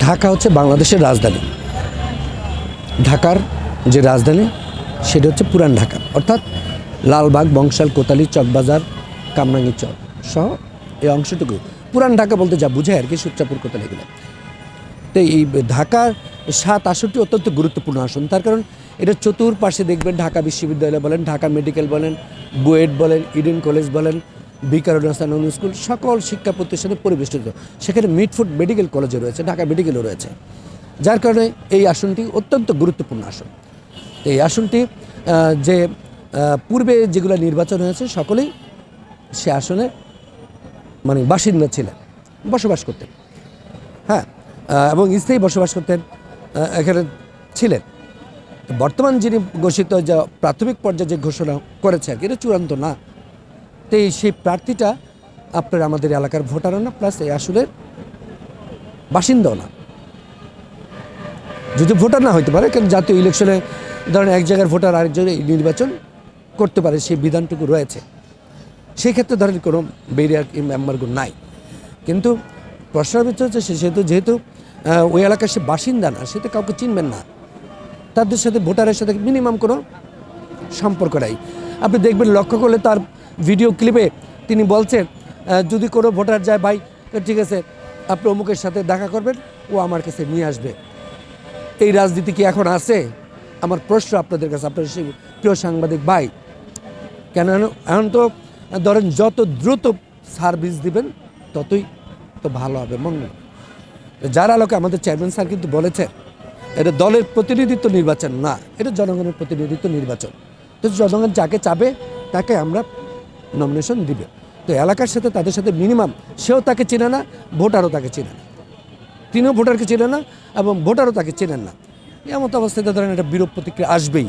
ঢাকা হচ্ছে বাংলাদেশের রাজধানী। ঢাকার যে রাজধানী সেটা হচ্ছে পুরান ঢাকা, অর্থাৎ লালবাগ, বংশাল, কোতালি, চকবাজার, কামরাঙ্গীর চর সহ এই অংশটুকু পুরান ঢাকা বলতে যা বোঝায় আর কি, সূত্রাপুর, কোতালি এগুলো। তো এই ঢাকার 7 আসনটি অত্যন্ত গুরুত্বপূর্ণ আসন। তার কারণ এটা চতুর্পাশে দেখবেন ঢাকা বিশ্ববিদ্যালয় বলেন, ঢাকা মেডিকেল বলেন, বুয়েট বলেন, ইডেন কলেজ বলেন, বিকারুন্নাহার স্কুল, সকল শিক্ষা প্রতিষ্ঠানে পরিবেষ্টিত। সেখানে মিটফুড মেডিকেল কলেজও রয়েছে, ঢাকা মেডিকেলও রয়েছে, যার কারণে এই আসনটি অত্যন্ত গুরুত্বপূর্ণ আসন। এই আসনটি যে পূর্বে যেগুলো নির্বাচন হয়েছে সকলেই সে আসনে মানে বাসিন্দা ছিলেন, বসবাস করতেন, হ্যাঁ, এবং স্থায়ী বসবাস করতেন, এখানে ছিলেন। বর্তমান যিনি ঘোষিত যা প্রাথমিক পর্যায়ে যে ঘোষণা করেছে আর কি, এটা চূড়ান্ত না। তো সেই প্রার্থীটা আপনার আমাদের এলাকার ভোটারও না, প্লাস এই আসনের বাসিন্দাও না। যদি ভোটার না হইতে পারে, কারণ জাতীয় ইলেকশনে ধরেন এক জায়গার ভোটার আরেক জায়গায় নির্বাচন করতে পারে, সেই বিধানটুকু রয়েছে। সেই ক্ষেত্রে ধরেন কোনো ব্যারিয়ার এম্বার্গো নাই। কিন্তু প্রশ্নের বিষয় হচ্ছে যেহেতু ওই এলাকার সে বাসিন্দা না, সে তো কাউকে চিনবেন না, তাদের সাথে ভোটারের সাথে মিনিমাম কোনো সম্পর্ক নাই। আপনি দেখবেন, লক্ষ্য করলে তার ভিডিও ক্লিপে তিনি বলছেন, যদি কোনো ভোটার যায়, ভাই ঠিক আছে আপনি অমুকের সাথে দেখা করবেন, ও আমার কাছে নিয়ে আসবে। এই রাজনীতি কি এখন আছে? আমার প্রশ্ন আপনাদের কাছে, আপনার সেই প্রিয় সাংবাদিক ভাই, কেন এখন তো ধরেন যত দ্রুত সার্ভিস দিবেন ততই তো ভালো হবে, মঙ্গল। যার আলোকে আমাদের চেয়ারম্যান স্যার কিন্তু বলেছেন, এটা দলের প্রতিনিধিত্ব নির্বাচন না, এটা জনগণের প্রতিনিধিত্ব নির্বাচন। তো জনগণ যাকে চাবে তাকে আমরা নমিনেশন দিবে। তো এলাকার সাথে তাদের সাথে মিনিমাম, সেও তাকে চেনে না, ভোটারও তাকে চেনে না, তিনিও ভোটারকে চেনে না এবং ভোটারও তাকে চেনেন না। এমন অবস্থাতে ধরেন একটা বিরূপ প্রতিক্রিয়া আসবেই।